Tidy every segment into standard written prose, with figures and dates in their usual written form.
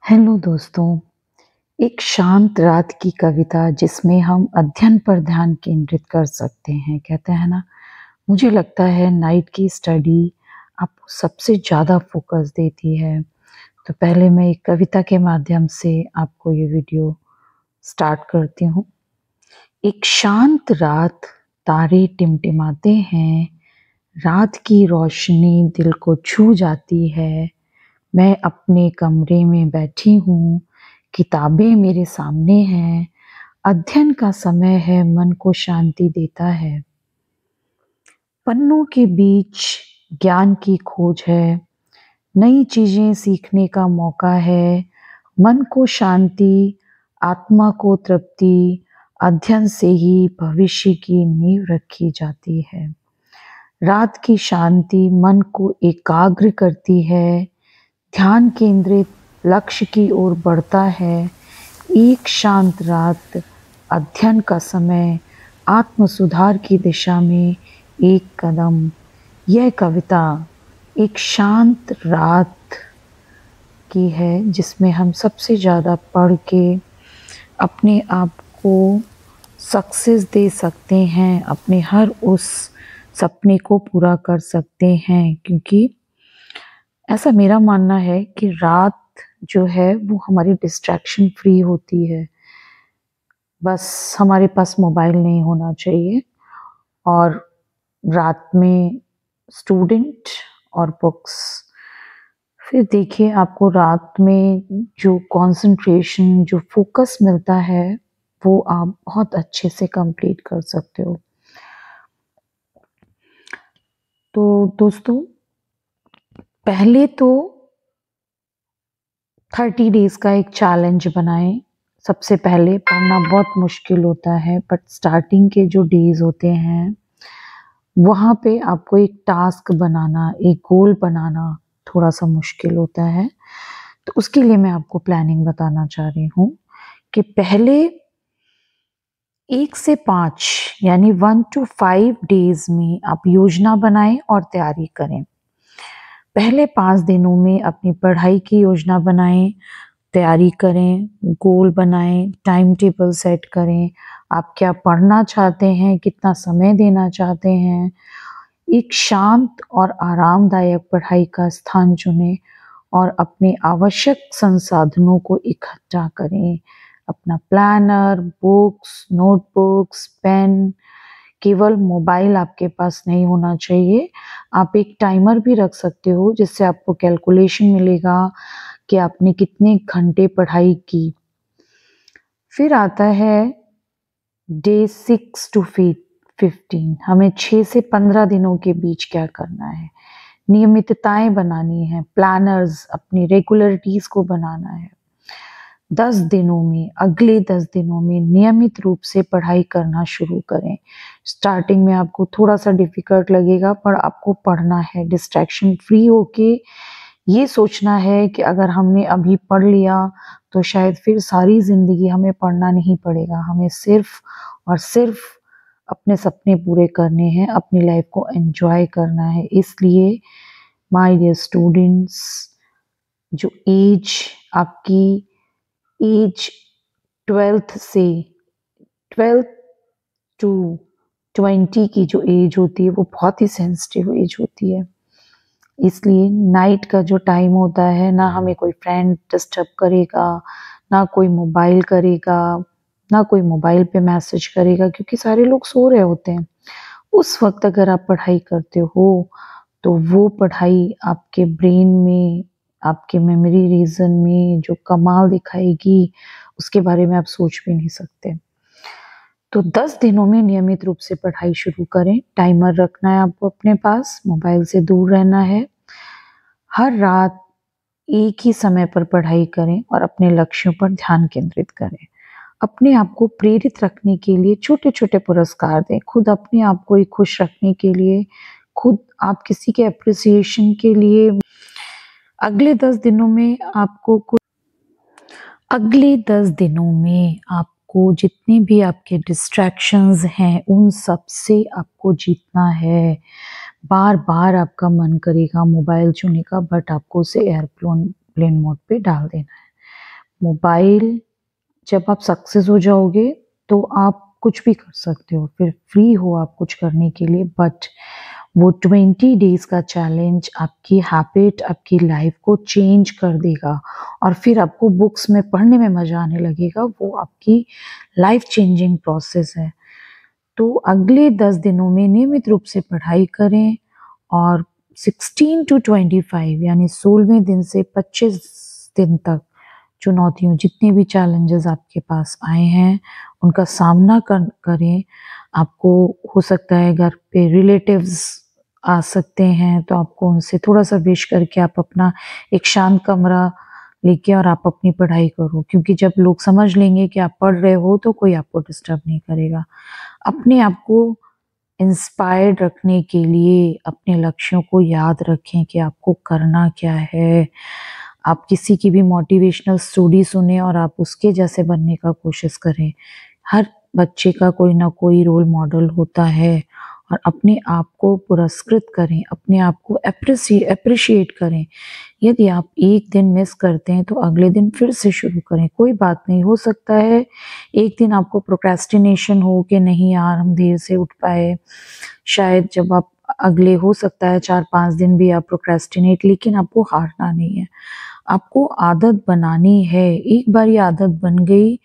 Hello दोस्तों। एक शांत रात की कविता जिसमें हम अध्ययन पर ध्यान केंद्रित कर सकते हैं। कहते हैं ना, मुझे लगता है नाइट की स्टडी आपको सबसे ज़्यादा फोकस देती है। तो पहले मैं एक कविता के माध्यम से आपको ये वीडियो स्टार्ट करती हूँ। एक शांत रात, तारे टिमटिमाते हैं, रात की रोशनी दिल को छू जाती है। मैं अपने कमरे में बैठी हूँ, किताबें मेरे सामने हैं, अध्ययन का समय है, मन को शांति देता है। पन्नों के बीच ज्ञान की खोज है, नई चीजें सीखने का मौका है। मन को शांति, आत्मा को तृप्ति, अध्ययन से ही भविष्य की नींव रखी जाती है। रात की शांति मन को एकाग्र करती है, ध्यान केंद्रित लक्ष्य की ओर बढ़ता है। एक शांत रात, अध्ययन का समय, आत्म सुधार की दिशा में एक कदम। यह कविता एक शांत रात की है जिसमें हम सबसे ज़्यादा पढ़ के अपने आप को सक्सेस दे सकते हैं, अपने हर उस सपने को पूरा कर सकते हैं। क्योंकि ऐसा मेरा मानना है कि रात जो है वो हमारी डिस्ट्रैक्शन फ्री होती है। बस हमारे पास मोबाइल नहीं होना चाहिए। और रात में स्टूडेंट और बुक्स, फिर देखिए आपको रात में जो कंसंट्रेशन, जो फोकस मिलता है वो आप बहुत अच्छे से कंप्लीट कर सकते हो। तो दोस्तों, पहले तो 30 डेज का एक चैलेंज बनाएं। सबसे पहले पढ़ना बहुत मुश्किल होता है, बट स्टार्टिंग के जो डेज होते हैं वहाँ पे आपको एक टास्क बनाना, एक गोल बनाना थोड़ा सा मुश्किल होता है। तो उसके लिए मैं आपको प्लानिंग बताना चाह रही हूँ कि पहले 1 से 5 यानी 1 to 5 डेज में आप योजना बनाएं और तैयारी करें। पहले 5 दिनों में अपनी पढ़ाई की योजना बनाएं, तैयारी करें, गोल बनाएं, टाइम टेबल सेट करें। आप क्या पढ़ना चाहते हैं, कितना समय देना चाहते हैं। एक शांत और आरामदायक पढ़ाई का स्थान चुनें और अपने आवश्यक संसाधनों को इकट्ठा करें। अपना प्लानर, बुक्स, नोटबुक्स, पेन। केवल मोबाइल आपके पास नहीं होना चाहिए। आप एक टाइमर भी रख सकते हो जिससे आपको कैलकुलेशन मिलेगा कि आपने कितने घंटे पढ़ाई की। फिर आता है डे 6 to 15। हमें 6 से 15 दिनों के बीच क्या करना है। नियमितताएं बनानी है, प्लानर्स, अपनी रेगुलरिटीज को बनाना है। 10 दिनों में, अगले 10 दिनों में नियमित रूप से पढ़ाई करना शुरू करें। स्टार्टिंग में आपको थोड़ा सा डिफिकल्ट लगेगा, पर आपको पढ़ना है डिस्ट्रैक्शन फ्री होके। ये सोचना है कि अगर हमने अभी पढ़ लिया तो शायद फिर सारी जिंदगी हमें पढ़ना नहीं पड़ेगा। हमें सिर्फ और सिर्फ अपने सपने पूरे करने हैं, अपनी लाइफ को एंजॉय करना है। इसलिए माय डियर स्टूडेंट्स, जो आपकी एज 12th से 12 टू 20 की जो एज होती है वो बहुत ही सेंसिटिव एज होती है। इसलिए नाइट का जो टाइम होता है, ना हमें कोई फ्रेंड डिस्टर्ब करेगा, ना कोई मोबाइल करेगा, ना कोई मोबाइल पे मैसेज करेगा, क्योंकि सारे लोग सो रहे होते हैं। उस वक्त अगर आप पढ़ाई करते हो तो वो पढ़ाई आपके ब्रेन में, आपके मेमोरी रीजन में जो कमाल दिखाएगी उसके बारे में आप सोच भी नहीं सकते। तो 10 दिनों में नियमित रूप से पढ़ाई शुरू करें। टाइमर रखना है आपको अपने पास, मोबाइल से दूर रहना है। हर रात एक ही समय पर पढ़ाई करें और अपने लक्ष्यों पर ध्यान केंद्रित करें। अपने आप को प्रेरित रखने के लिए छोटे छोटे पुरस्कार दें। खुद अपने आप को खुश रखने के लिए, खुद आप किसी के अप्रिसिएशन के लिए अगले 10 दिनों में आपको जितने भी आपके डिस्ट्रैक्शंस हैं उन सब से आपको जीतना है। बार बार आपका मन करेगा मोबाइल छूने का, बट आपको उसे एयरप्लेन मोड पे डाल देना है। मोबाइल जब आप सक्सेस हो जाओगे तो आप कुछ भी कर सकते हो, फिर फ्री हो आप कुछ करने के लिए, बट वो 20 डेज़ का चैलेंज आपकी हैबिट, आपकी लाइफ को चेंज कर देगा और फिर आपको बुक्स में पढ़ने में मज़ा आने लगेगा, वो आपकी लाइफ चेंजिंग प्रोसेस है। तो अगले 10 दिनों में नियमित रूप से पढ़ाई करें और 16 टू 25 यानी 16वें दिन से 25 दिन तक चुनौतियों जितने भी चैलेंजेस आपके पास आए हैं उनका सामना करें। आपको हो सकता है घर पे रिलेटिव्स आ सकते हैं तो आपको उनसे थोड़ा सा विश करके आप अपना एक शांत कमरा लेके और आप अपनी पढ़ाई करो, क्योंकि जब लोग समझ लेंगे कि आप पढ़ रहे हो तो कोई आपको डिस्टर्ब नहीं करेगा। अपने आप को इंस्पायर्ड रखने के लिए अपने लक्ष्यों को याद रखें कि आपको करना क्या है। आप किसी की भी मोटिवेशनल स्टोरी सुने और आप उसके जैसे बनने का कोशिश करें। हर बच्चे का कोई ना कोई रोल मॉडल होता है और अपने आप को पुरस्कृत करें, अपने आप को एप्रिशिएट करें। यदि आप एक दिन मिस करते हैं तो अगले दिन फिर से शुरू करें, कोई बात नहीं। हो सकता है एक दिन आपको प्रोक्रेस्टिनेशन हो कि नहीं यार हम देर से उठ पाए, शायद जब आप अगले हो सकता है 4-5 दिन भी आप प्रोक्रेस्टिनेट, लेकिन आपको हारना नहीं है, आपको आदत बनानी है। एक बार ये आदत बन गई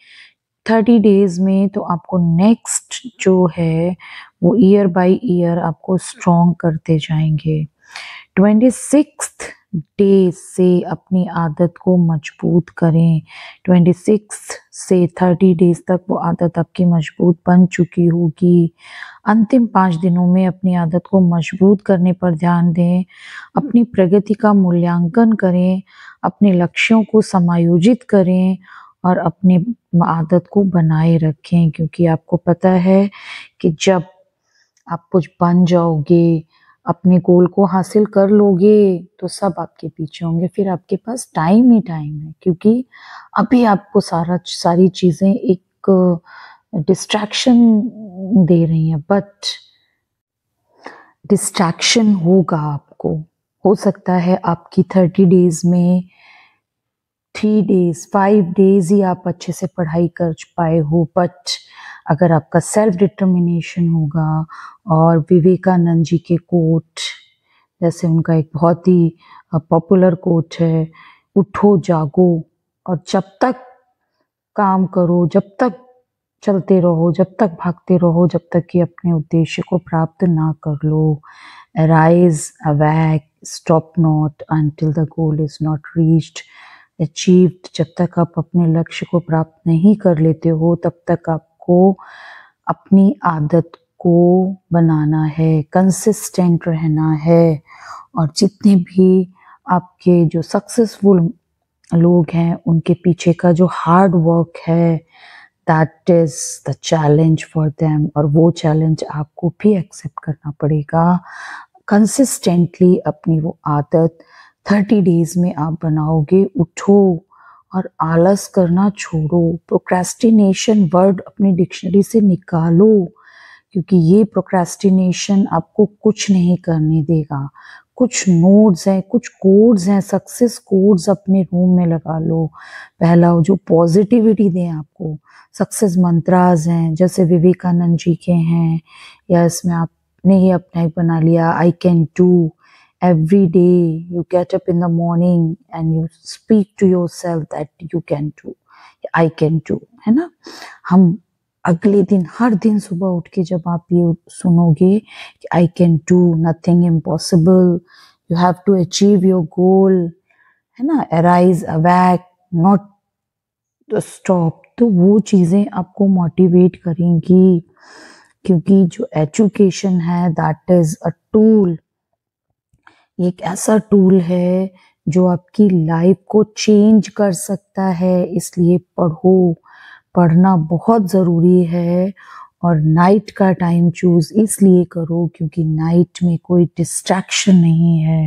30 डेज़ में तो आपको नेक्स्ट जो है वो ईयर बाय ईयर आपको स्ट्रॉन्ग करते जाएंगे। 26th डे से अपनी आदत को मजबूत करें। 26 से 30 डेज़ तक वो आदत आपकी मजबूत बन चुकी होगी। अंतिम 5 दिनों में अपनी आदत को मजबूत करने पर ध्यान दें। अपनी प्रगति का मूल्यांकन करें, अपने लक्ष्यों को समायोजित करें और अपनी आदत को बनाए रखें, क्योंकि आपको पता है कि जब आप कुछ बन जाओगे, अपने गोल को हासिल कर लोगे, तो सब आपके पीछे होंगे। फिर आपके पास टाइम ही टाइम है, क्योंकि अभी आपको सारी चीज़ें एक डिस्ट्रैक्शन दे रही हैं, बट डिस्ट्रैक्शन होगा आपको। हो सकता है आपकी 30 डेज़ में 3 डेज़, 5 डेज़ ही आप अच्छे से पढ़ाई कर पाए हो, बट अगर आपका सेल्फ डिटर्मिनेशन होगा और विवेकानंद जी के कोट, जैसे उनका एक बहुत ही पॉपुलर कोट है, उठो जागो और जब तक काम करो, जब तक चलते रहो, जब तक भागते रहो, जब तक कि अपने उद्देश्य को प्राप्त ना कर लो। Arise, awake, stop not until the goal is not reached, achieved। जब तक आप अपने लक्ष्य को प्राप्त नहीं कर लेते हो तब तक आपको अपनी आदत को बनाना है, कंसिस्टेंट रहना है। और जितने भी आपके जो सक्सेसफुल लोग हैं उनके पीछे का जो हार्ड वर्क है, that is the challenge for them, और वो चैलेंज आपको भी एक्सेप्ट करना पड़ेगा। कंसिस्टेंटली अपनी वो आदत 30 डेज में आप बनाओगे। उठो और आलस करना छोड़ो, प्रोक्रेस्टिनेशन वर्ड अपनी डिक्शनरी से निकालो, क्योंकि ये प्रोक्रेस्टिनेशन आपको कुछ नहीं करने देगा। कुछ नोट्स हैं, कुछ कोड्स हैं, सक्सेस कोड्स अपने रूम में लगा लो। पहला जो पॉजिटिविटी दें आपको, सक्सेस मंत्रास हैं जैसे विवेकानंद जी के हैं, या इसमें आपने ही अपना एक बना लिया, I can do. Every day you get up in the morning and you speak to yourself that you can do, I can do, है ना। हम अगले दिन हर दिन सुबह उठ के जब आप ये सुनोगे कि I can do, nothing impossible, you have to achieve your goal, है ना, arise, awake, not to stop, तो वो चीज़ें आपको मोटिवेट करेंगी। क्योंकि जो एजुकेशन है दैट इज अ टूल, एक ऐसा टूल है जो आपकी लाइफ को चेंज कर सकता है। इसलिए पढ़ो, पढ़ना बहुत ज़रूरी है। और नाइट का टाइम चूज़ इसलिए करो क्योंकि नाइट में कोई डिस्ट्रैक्शन नहीं है।